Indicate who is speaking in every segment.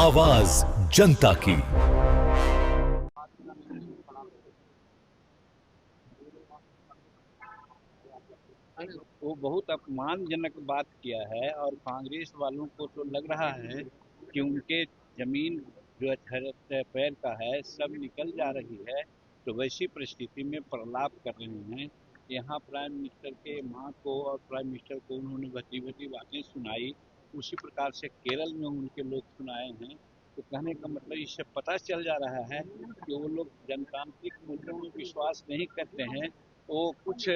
Speaker 1: आवाज जनता की।
Speaker 2: वो बहुत अपमानजनक बात किया है और कांग्रेस वालों को तो लग रहा है कि उनके जमीन जो है पैर का है सब निकल जा रही है। तो वैसी परिस्थिति में प्रलाप कर रहे हैं। यहाँ प्राइम मिनिस्टर के माँ को और प्राइम मिनिस्टर को उन्होंने भद्दी भद्दी बातें सुनाई। उसी प्रकार से केरल में उनके लोग सुनाए हैं। तो कहने का मतलब इससे पता चल जा रहा है कि वो लोग जनतांत्रिक मूल्यों में विश्वास नहीं करते हैं। वो कुछ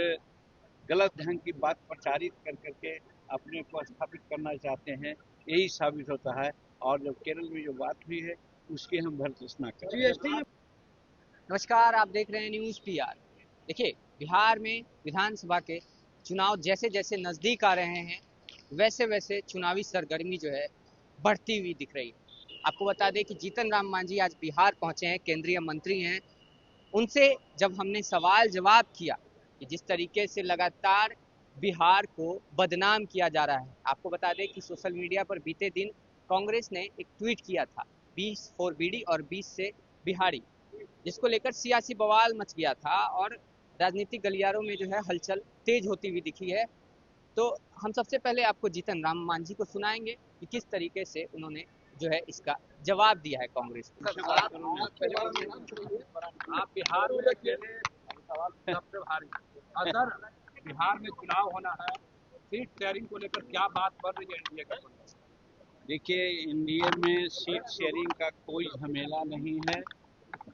Speaker 2: गलत ढंग की बात प्रचारित कर करके अपने को स्थापित करना चाहते हैं। यही साबित होता है। और जो केरल में जो बात हुई है उसकी हम भर्त्सना करते हैं।
Speaker 3: नमस्कार, आप देख रहे हैं न्यूज़ पीआर। देखिए, बिहार में विधानसभा के चुनाव जैसे जैसे नज़दीक आ रहे हैं वैसे वैसे चुनावी सरगर्मी जो है बढ़ती हुई दिख रही है। आपको बता दें कि जीतन राम मांझी आज बिहार पहुंचे हैं, केंद्रीय मंत्री हैं। उनसे जब हमने सवाल जवाब किया कि जिस तरीके से लगातार बिहार को बदनाम किया जा रहा है, आपको बता दें कि सोशल मीडिया पर बीते दिन कांग्रेस ने एक ट्वीट किया था 20 फॉर बीडी और 20 से बिहारी, जिसको लेकर सियासी बवाल मच गया था और राजनीतिक गलियारों में जो है हलचल तेज होती हुई दिखी है। तो हम सबसे पहले आपको जीतन राम मांझी को सुनाएंगे कि किस तरीके से उन्होंने जो है इसका जवाब दिया है कांग्रेस को।
Speaker 4: आप बिहार में अकेले सबसे भारी। अगर बिहार में चुनाव होना है, सीट शेयरिंग को लेकर क्या बात बढ़ रही है एनडीए के?
Speaker 2: देखिए, एनडीए में सीट शेयरिंग का कोई झमेला नहीं है।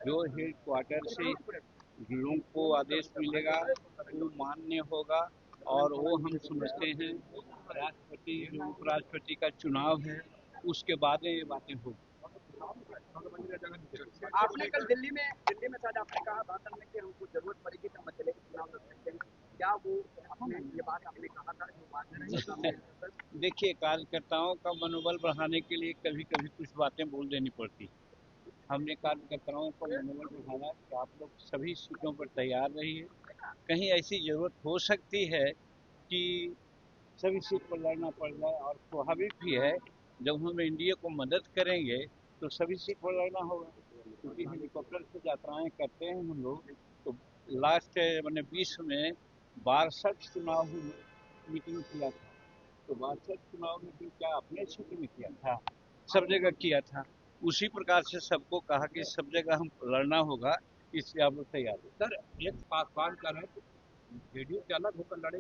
Speaker 2: जो हेड क्वार्टर से लोगों को आदेश मिलेगा वो मान्य होगा। और वो हम समझते हैं राष्ट्रपति जो उपराष्ट्रपति का चुनाव है उसके बाद ये बातें होगी।
Speaker 4: आपने कल दिल्ली में शायद आपने कहा भाषण में कि हमको जरूरत पड़ेगी तो हम अकेले ही चुनाव लड़ सकते हैं। क्या वो आपने ये बात आपने कहा था जो बात नहीं?
Speaker 2: देखिए, कार्यकर्ताओं का मनोबल बढ़ाने के लिए कभी कभी कुछ बातें बोल देनी पड़ती। हमने कार्यकर्ताओं को मनोबल बढ़ाया कि आप लोग सभी सीटों पर तैयार रहिए। कहीं ऐसी जरूरत हो सकती है कि सभी सीट पर लड़ना पड़ जाए। और स्वाभाविक भी है, जब हम एनडीए को मदद करेंगे तो सभी सीट पर लड़ना होगा। क्योंकि हेलीकॉप्टर से यात्राएं करते हैं हम लोग। तो लास्ट मैंने 20 में 62 चुनाव मीटिंग किया था। तो 62 चुनाव मीटिंग क्या अपने क्षेत्र में किया था? सब जगह किया था। उसी प्रकार से सबको कहा कि सब जगह हम लड़ना होगा, इसलिए आप लोग तैयार हो।
Speaker 4: सर, एक पासवान कर है जेडीयू से अलग होकर लड़े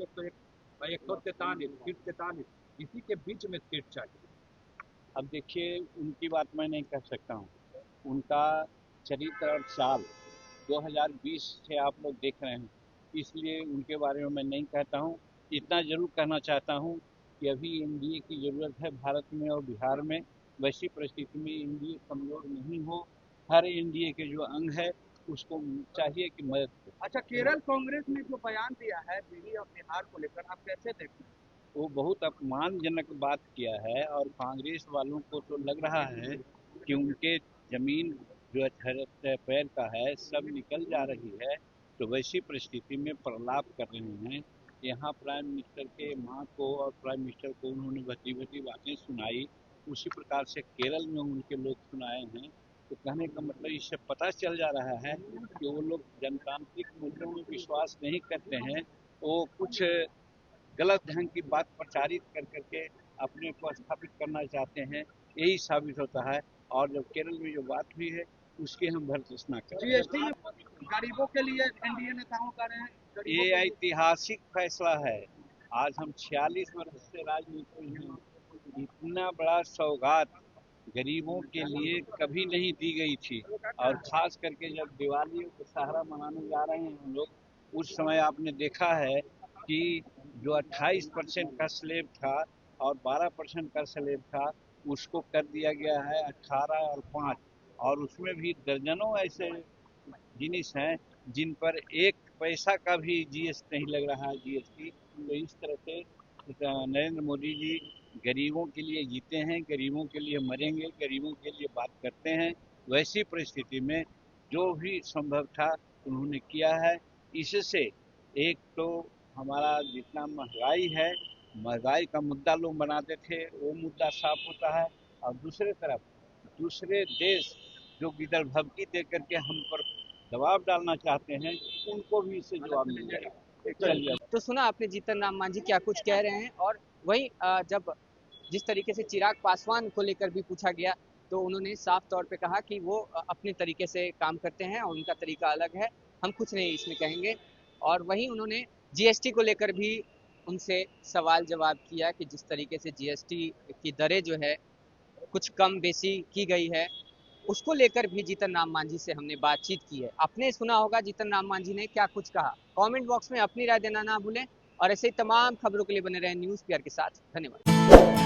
Speaker 4: 143 इसी के बीच में सीट चाहिए।
Speaker 2: अब देखिए, उनकी बात मैं नहीं कर सकता हूँ। उनका चरित्र और चाल 2020 से आप लोग देख रहे हैं, इसलिए उनके बारे में मैं नहीं कहता हूँ। इतना जरूर कहना चाहता हूँ कि अभी एनडीए की ज़रूरत है भारत में और बिहार में। वैसी परिस्थिति में एनडीए कमज़ोर नहीं हो। हर एनडीए के जो अंग है उसको चाहिए कि मदद करे।
Speaker 4: अच्छा, केरल कांग्रेस ने जो बयान दिया है दिल्ली और बिहार को लेकर, आप कैसे देखते हैं?
Speaker 2: वो बहुत अपमानजनक बात किया है और कांग्रेस वालों को तो लग रहा है कि उनके जमीन जो है पैर का है सब निकल जा रही है। तो वैसी परिस्थिति में प्रलाप कर रहे हैं। यहाँ प्राइम मिनिस्टर के माँ को और प्राइम मिनिस्टर को उन्होंने भद्दी भद्दी बातें सुनाई। उसी प्रकार से केरल में उनके लोग सुनाए हैं। तो कहने का मतलब इससे पता चल जा रहा है कि वो लोग जनतांत्रिक मूल्यों में विश्वास नहीं करते हैं। वो कुछ गलत ढंग की बात प्रचारित कर करके अपने को स्थापित करना चाहते हैं। यही साबित होता है। और जो केरल में जो बात हुई है उसकी हम भर्त्सना करते हैं।
Speaker 4: जीएसटी में गरीबों के लिए एनडीए नेताओं का रहे हैं।
Speaker 2: ये ऐतिहासिक फैसला है। आज हम 46 वर्ष से राजनीति में हैं। इतना बड़ा सौगात गरीबों के लिए कभी नहीं दी गई थी। और खास करके जब दिवाली और दशहरा मनाने जा रहे हैं हम लोग, उस समय आपने देखा है कि जो 28% का स्लेब था और 12% का स्लेब था उसको कर दिया गया है 18 और 5। और उसमें भी दर्जनों ऐसे जिनिस हैं जिन पर एक पैसा का भी जीएसटी नहीं लग रहा है, जीएसटी। तो इस तरह से नरेंद्र मोदी जी गरीबों के लिए जीते हैं, गरीबों के लिए मरेंगे, गरीबों के लिए बात करते हैं। वैसी परिस्थिति में जो भी संभव था उन्होंने किया है। इससे एक तो हमारा जितना महंगाई है, महंगाई का मुद्दा लोग बनाते थे, वो मुद्दा साफ होता है। और दूसरे तरफ दूसरे देश जो गिदड़ भभकी दे करके हम पर दबाव डालना चाहते हैं, उनको भी इससे जवाब मिल जाएगा। चलिए।
Speaker 3: तो सुना आपने जीतन राम मांझी क्या कुछ कह रहे हैं, और वहीं जब जिस तरीके से चिराग पासवान को लेकर भी पूछा गया तो उन्होंने साफ तौर पे कहा कि वो अपने तरीके से काम करते हैं और उनका तरीका अलग है, हम कुछ नहीं इसमें कहेंगे। और वहीं उन्होंने जीएसटी को लेकर भी उनसे सवाल जवाब किया कि जिस तरीके से जीएसटी की दरें जो है कुछ कम बेसी की गई है, उसको लेकर भी जीतन राम मांझी से हमने बातचीत की है। आपने सुना होगा जीतन राम मांझी ने क्या कुछ कहा। कमेंट बॉक्स में अपनी राय देना ना भूलें और ऐसे ही तमाम खबरों के लिए बने रहें न्यूज़ पीआर के साथ। धन्यवाद।